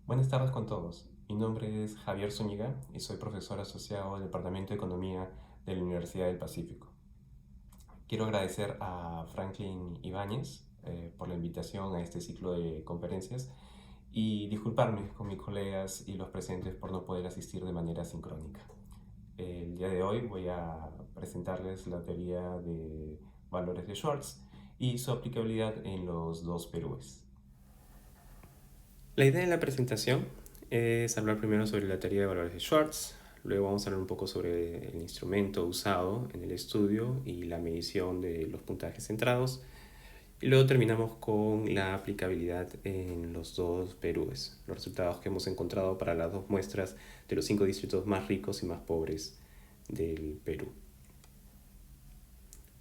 Buenas tardes con todos. Mi nombre es Javier Zúñiga y soy profesor asociado del Departamento de Economía de la Universidad del Pacífico. Quiero agradecer a Franklin Ibáñez por la invitación a este ciclo de conferencias y disculparme con mis colegas y los presentes por no poder asistir de manera sincrónica. El día de hoy voy a presentarles la teoría de valores de Schwartz y su aplicabilidad en los dos Perúes. La idea de la presentación es hablar primero sobre la teoría de valores de Schwartz, luego vamos a hablar un poco sobre el instrumento usado en el estudio y la medición de los puntajes centrados, y luego terminamos con la aplicabilidad en los dos Perúes, los resultados que hemos encontrado para las dos muestras de los 5 distritos más ricos y más pobres del Perú.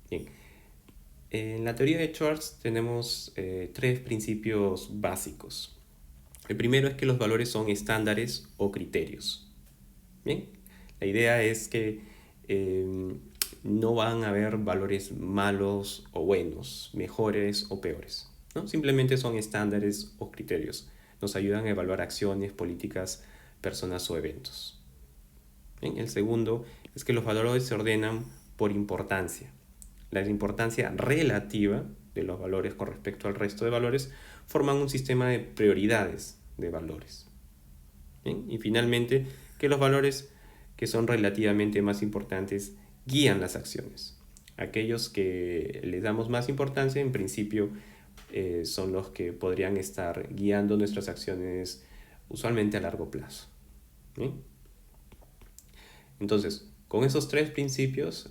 Bien, en la teoría de Schwartz tenemos tres principios básicos. El primero es que los valores son estándares o criterios. Bien, la idea es que eh, no van a haber valores malos o buenos, mejores o peores, ¿no? Simplemente son estándares o criterios. Nos ayudan a evaluar acciones, políticas, personas o eventos. Bien, el segundo es que los valores se ordenan por importancia. La importancia relativa de los valores con respecto al resto de valores forman un sistema de prioridades de valores. Bien, y finalmente, que los valores que son relativamente más importantes guían las acciones. Aquellos que les damos más importancia, en principio, son los que podrían estar guiando nuestras acciones usualmente a largo plazo. ¿Bien? Entonces, con esos tres principios,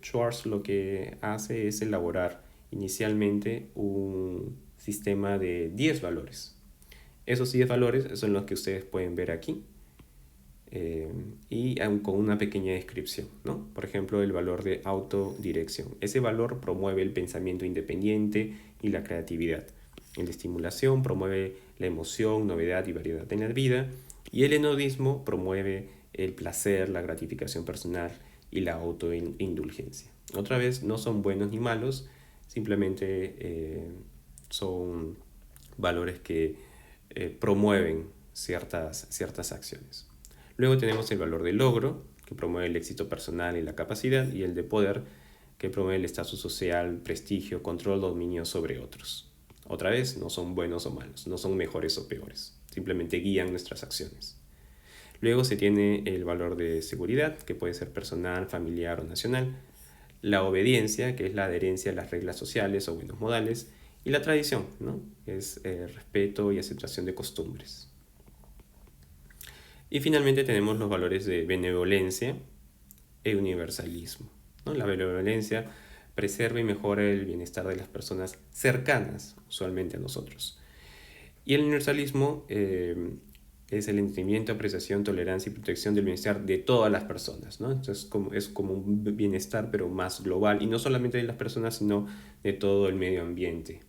Schwartz lo que hace es elaborar inicialmente un sistema de 10 valores. Esos 10 valores son los que ustedes pueden ver aquí, y con una pequeña descripción, ¿no? Por ejemplo, el valor de autodirección. Ese valor promueve el pensamiento independiente y la creatividad. El de estimulación promueve la emoción, novedad y variedad en la vida. Y el hedonismo promueve el placer, la gratificación personal y la autoindulgencia. Otra vez, no son buenos ni malos, simplemente son valores que promueven ciertas acciones. Luego tenemos el valor del logro, que promueve el éxito personal y la capacidad, y el de poder, que promueve el estatus social, prestigio, control, dominio sobre otros. Otra vez, no son buenos o malos, no son mejores o peores, simplemente guían nuestras acciones. Luego se tiene el valor de seguridad, que puede ser personal, familiar o nacional, la obediencia, que es la adherencia a las reglas sociales o buenos modales, y la tradición, ¿no? Es respeto y aceptación de costumbres. Y finalmente tenemos los valores de benevolencia e universalismo, ¿no? La benevolencia preserva y mejora el bienestar de las personas cercanas, usualmente a nosotros. Y el universalismo es el entendimiento, apreciación, tolerancia y protección del bienestar de todas las personas, ¿no? Entonces es como un bienestar, pero más global, y no solamente de las personas, sino de todo el medio ambiente.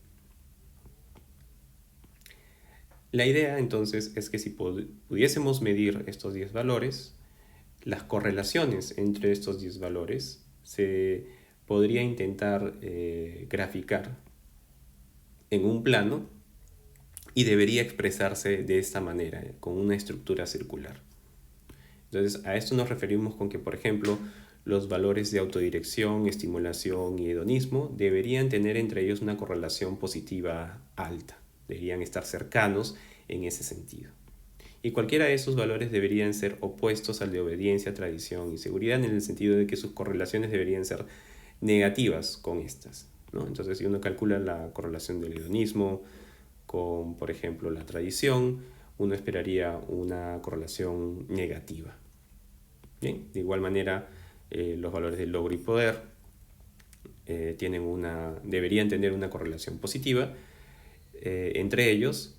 La idea entonces es que si pudiésemos medir estos 10 valores, las correlaciones entre estos 10 valores se podría intentar graficar en un plano y debería expresarse de esta manera, con una estructura circular. Entonces, a esto nos referimos con que, por ejemplo, los valores de autodirección, estimulación y hedonismo deberían tener entre ellos una correlación positiva alta, deberían estar cercanos en ese sentido. Y cualquiera de esos valores deberían ser opuestos al de obediencia, tradición y seguridad, en el sentido de que sus correlaciones deberían ser negativas con estas, ¿no? Entonces, si uno calcula la correlación del hedonismo con, por ejemplo, la tradición, uno esperaría una correlación negativa. Bien, de igual manera, los valores de logro y poder deberían tener una correlación positiva entre ellos,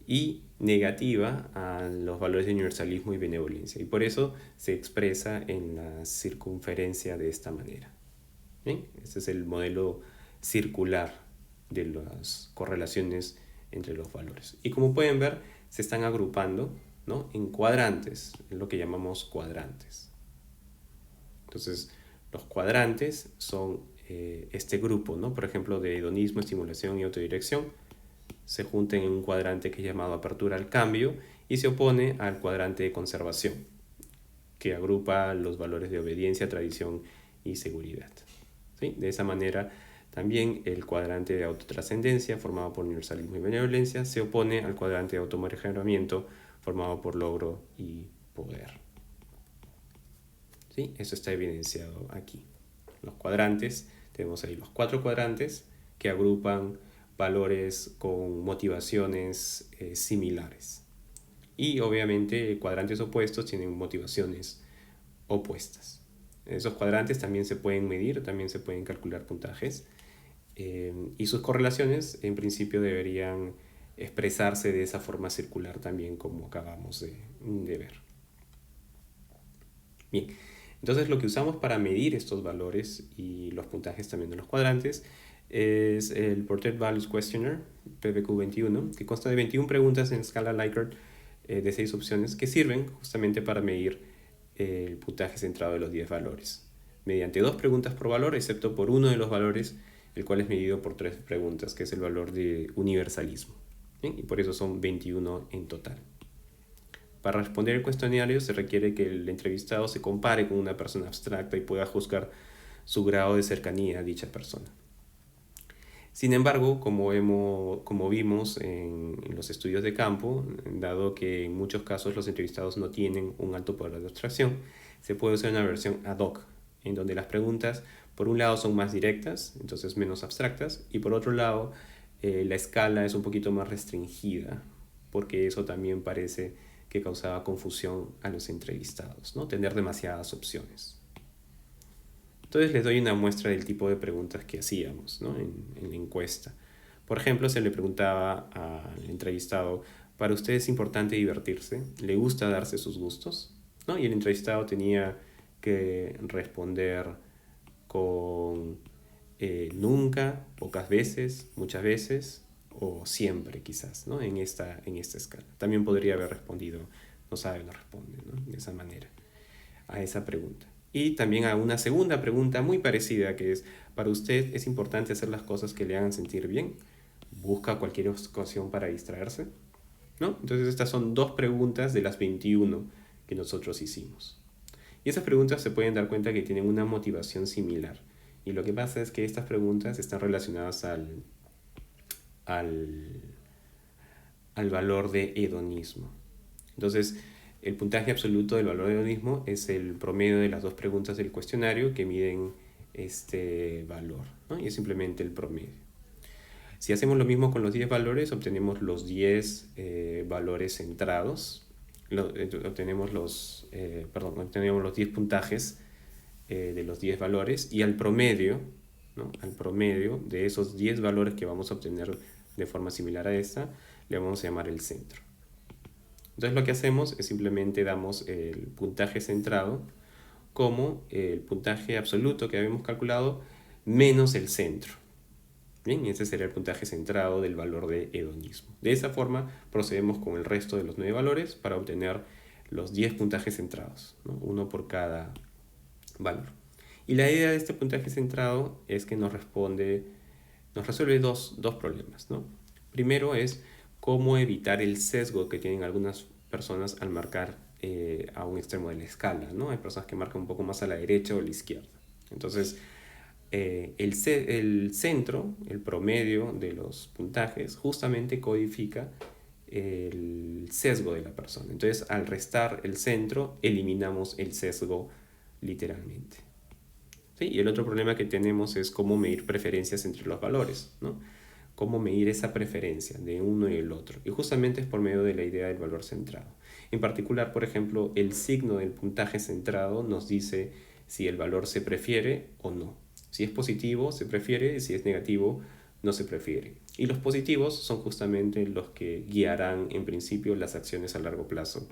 y negativa a los valores de universalismo y benevolencia. Y por eso se expresa en la circunferencia de esta manera. ¿Bien? Este es el modelo circular de las correlaciones entre los valores. Y como pueden ver, se están agrupando, ¿no?, en cuadrantes, es lo que llamamos cuadrantes. Entonces, los cuadrantes son este grupo, ¿no? Por ejemplo, de hedonismo, estimulación y autodirección, se juntan en un cuadrante que es llamado apertura al cambio, y se opone al cuadrante de conservación, que agrupa los valores de obediencia, tradición y seguridad. ¿Sí? De esa manera, también el cuadrante de autotrascendencia, formado por universalismo y benevolencia, se opone al cuadrante de automejoramiento, formado por logro y poder. ¿Sí? Eso está evidenciado aquí. Los cuadrantes, tenemos ahí los 4 cuadrantes que agrupan valores con motivaciones similares. Y obviamente cuadrantes opuestos tienen motivaciones opuestas. Esos cuadrantes también se pueden medir, también se pueden calcular puntajes, y sus correlaciones en principio deberían expresarse de esa forma circular también, como acabamos de ver. Bien, entonces lo que usamos para medir estos valores y los puntajes también de los cuadrantes es el Portrait Values Questionnaire, PVQ21, que consta de 21 preguntas en escala Likert de 6 opciones que sirven justamente para medir el puntaje centrado de los 10 valores, mediante 2 preguntas por valor, excepto por uno de los valores, el cual es medido por 3 preguntas, que es el valor de universalismo. ¿Bien? Y por eso son 21 en total. Para responder el cuestionario se requiere que el entrevistado se compare con una persona abstracta y pueda juzgar su grado de cercanía a dicha persona. Sin embargo, como vimos en los estudios de campo, dado que en muchos casos los entrevistados no tienen un alto poder de abstracción, se puede usar una versión ad hoc, en donde las preguntas, por un lado, son más directas, entonces menos abstractas, y por otro lado, la escala es un poquito más restringida, porque eso también parece que causaba confusión a los entrevistados, ¿no? Tener demasiadas opciones. Entonces les doy una muestra del tipo de preguntas que hacíamos, ¿no? en la encuesta. Por ejemplo, se le preguntaba al entrevistado: ¿para usted es importante divertirse? ¿Le gusta darse sus gustos? ¿No? Y el entrevistado tenía que responder con nunca, pocas veces, muchas veces o siempre quizás, ¿no? en esta escala. También podría haber respondido no sabe, no responde, ¿no? De esa manera a esa pregunta. Y también a una segunda pregunta muy parecida, que es: ¿para usted es importante hacer las cosas que le hagan sentir bien? ¿Busca cualquier ocasión para distraerse? ¿No? Entonces estas son 2 preguntas de las 21 que nosotros hicimos. Y esas preguntas se pueden dar cuenta que tienen una motivación similar. Y lo que pasa es que estas preguntas están relacionadas al valor de hedonismo. Entonces, el puntaje absoluto del valor de hedonismo es el promedio de las 2 preguntas del cuestionario que miden este valor, ¿no? Y es simplemente el promedio. Si hacemos lo mismo con los 10 valores, obtenemos los 10 valores centrados, obtenemos los 10 puntajes de los 10 valores, y al promedio, ¿no? Al promedio de esos 10 valores que vamos a obtener de forma similar a esta, le vamos a llamar el centro. Entonces lo que hacemos es simplemente damos el puntaje centrado como el puntaje absoluto que habíamos calculado menos el centro. Bien, ese sería el puntaje centrado del valor de hedonismo. De esa forma procedemos con el resto de los 9 valores para obtener los 10 puntajes centrados, ¿no? Uno por cada valor. Y la idea de este puntaje centrado es que nos resuelve dos problemas, ¿no? Primero es cómo evitar el sesgo que tienen algunas personas al marcar a un extremo de la escala, ¿no? Hay personas que marcan un poco más a la derecha o a la izquierda. Entonces, el centro, el promedio de los puntajes, justamente codifica el sesgo de la persona. Entonces, al restar el centro, eliminamos el sesgo literalmente. ¿Sí? Y el otro problema que tenemos es cómo medir preferencias entre los valores, ¿no? Cómo medir esa preferencia de uno y el otro. Y justamente es por medio de la idea del valor centrado. En particular, por ejemplo, el signo del puntaje centrado nos dice si el valor se prefiere o no. Si es positivo, se prefiere, y si es negativo, no se prefiere. Y los positivos son justamente los que guiarán, en principio, las acciones a largo plazo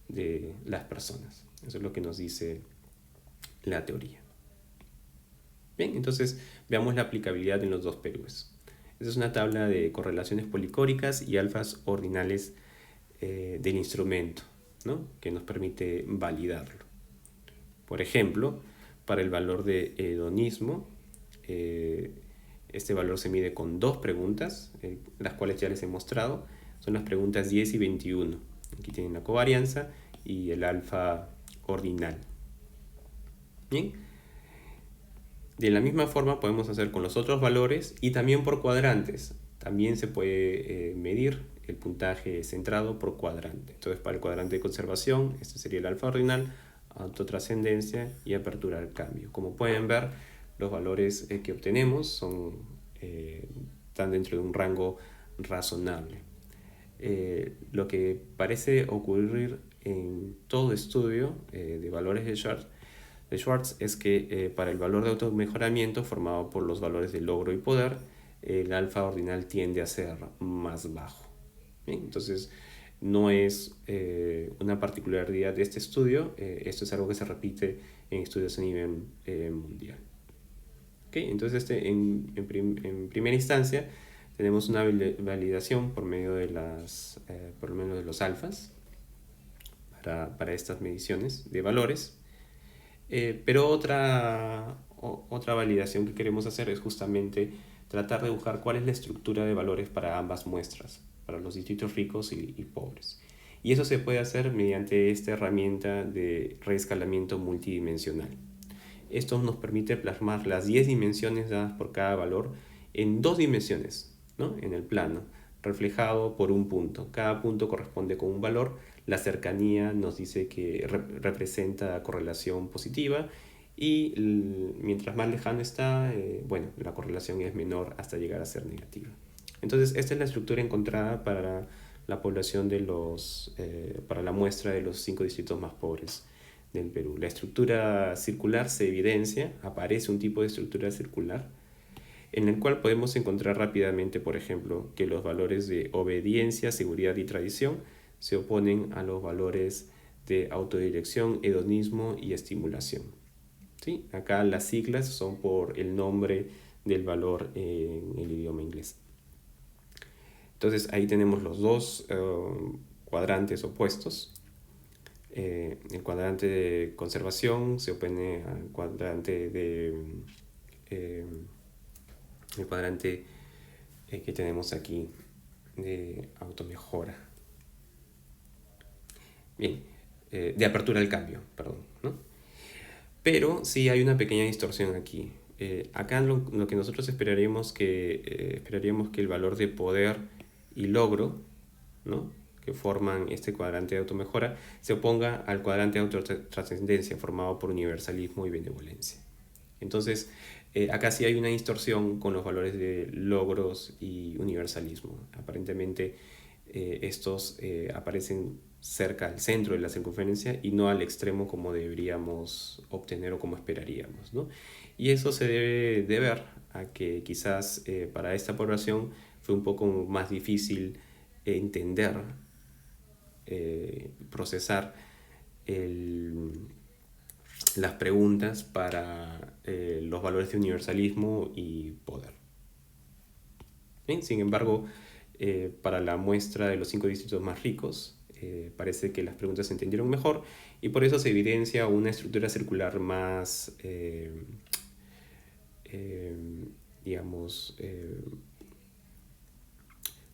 de las personas. Eso es lo que nos dice la teoría. Bien, entonces veamos la aplicabilidad en los 2 PVs. Esta es una tabla de correlaciones policóricas y alfas ordinales del instrumento, ¿no? Que nos permite validarlo. Por ejemplo, para el valor de hedonismo, este valor se mide con 2 preguntas, las cuales ya les he mostrado. Son las preguntas 10 y 21. Aquí tienen la covarianza y el alfa ordinal. Bien. De la misma forma podemos hacer con los otros valores y también por cuadrantes. También se puede medir el puntaje centrado por cuadrante. Entonces, para el cuadrante de conservación, este sería el alfa ordinal, autotrascendencia y apertura al cambio. Como pueden ver, los valores que obtenemos están dentro de un rango razonable. Lo que parece ocurrir en todo estudio de valores de Schwartz es que para el valor de automejoramiento formado por los valores de logro y poder, el alfa ordinal tiende a ser más bajo. Bien, entonces, no es una particularidad de este estudio, esto es algo que se repite en estudios a nivel mundial. ¿Okay? Entonces, en primera instancia, tenemos una validación por medio de por lo menos de los alfas para estas mediciones de valores. Pero otra validación que queremos hacer es justamente tratar de buscar cuál es la estructura de valores para ambas muestras, para los distritos ricos y pobres. Y eso se puede hacer mediante esta herramienta de reescalamiento multidimensional. Esto nos permite plasmar las 10 dimensiones dadas por cada valor en 2 dimensiones, ¿no? En el plano, reflejado por un punto. Cada punto corresponde con un valor. La cercanía nos dice que representa correlación positiva y mientras más lejano está, bueno, la correlación es menor hasta llegar a ser negativa. Entonces, esta es la estructura encontrada para la población para la muestra de los 5 distritos más pobres del Perú. La estructura circular se evidencia, aparece un tipo de estructura circular en el cual podemos encontrar rápidamente, por ejemplo, que los valores de obediencia, seguridad y tradición se oponen a los valores de autodirección, hedonismo y estimulación. ¿Sí? Acá las siglas son por el nombre del valor en el idioma inglés. Entonces ahí tenemos los dos cuadrantes opuestos. El cuadrante de conservación se opone al cuadrante que tenemos aquí de automejora. Bien, de apertura al cambio, perdón, ¿no? Pero sí hay una pequeña distorsión aquí. Acá lo que nosotros esperaríamos que el valor de poder y logro, ¿no?, que forman este cuadrante de automejora, se oponga al cuadrante de autotrascendencia formado por universalismo y benevolencia. Entonces, acá sí hay una distorsión con los valores de logros y universalismo. Aparentemente, estos aparecen cerca al centro de la circunferencia y no al extremo como deberíamos obtener o como esperaríamos, ¿no? Y eso se debe deber a que quizás para esta población fue un poco más difícil entender, procesar las preguntas para los valores de universalismo y poder. Bien, sin embargo, para la muestra de los 5 distritos más ricos, parece que las preguntas se entendieron mejor y por eso se evidencia una estructura circular más,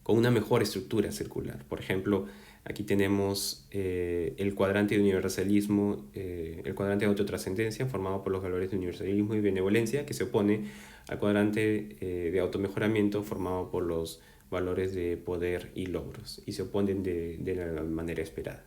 con una mejor estructura circular. Por ejemplo, aquí tenemos el cuadrante de universalismo, el cuadrante de autotrascendencia formado por los valores de universalismo y benevolencia que se opone al cuadrante de automejoramiento formado por los valores de poder y logros y se oponen de la manera esperada.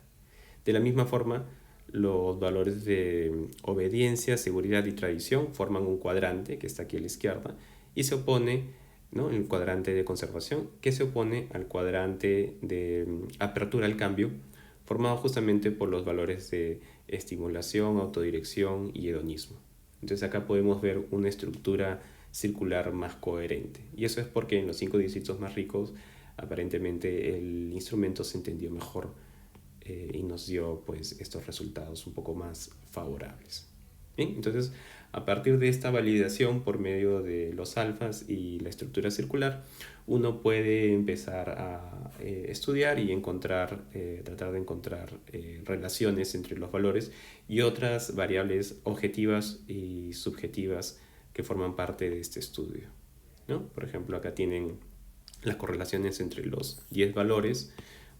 De la misma forma, los valores de obediencia, seguridad y tradición forman un cuadrante que está aquí a la izquierda y se opone, ¿no?, el cuadrante de conservación que se opone al cuadrante de apertura al cambio formado justamente por los valores de estimulación, autodirección y hedonismo. Entonces acá podemos ver una estructura circular más coherente y eso es porque en los 5 distritos más ricos aparentemente el instrumento se entendió mejor y nos dio pues estos resultados un poco más favorables. Bien, entonces a partir de esta validación por medio de los alfas y la estructura circular, uno puede empezar a estudiar y tratar de encontrar relaciones entre los valores y otras variables objetivas y subjetivas que forman parte de este estudio, ¿no? Por ejemplo, acá tienen las correlaciones entre los 10 valores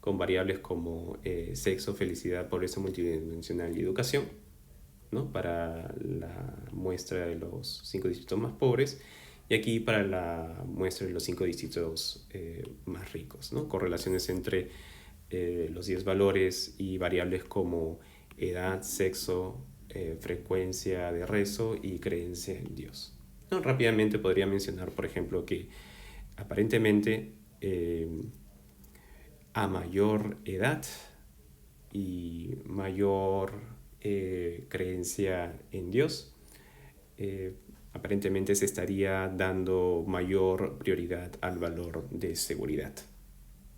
con variables como sexo, felicidad, pobreza multidimensional y educación, ¿no? Para la muestra de los 5 distritos más pobres, y aquí para la muestra de los 5 distritos más ricos, ¿no? Correlaciones entre los 10 valores y variables como edad, sexo, frecuencia de rezo y creencia en Dios. ¿No? Rápidamente podría mencionar, por ejemplo, que aparentemente a mayor edad y mayor creencia en Dios, aparentemente se estaría dando mayor prioridad al valor de seguridad,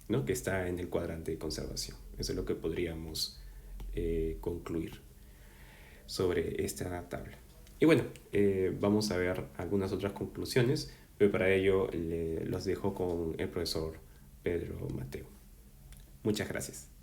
¿no? Que está en el cuadrante de conservación. Eso es lo que podríamos concluir sobre esta tabla. Y bueno, vamos a ver algunas otras conclusiones, pero para ello los dejo con el profesor Pedro Mateo. Muchas gracias.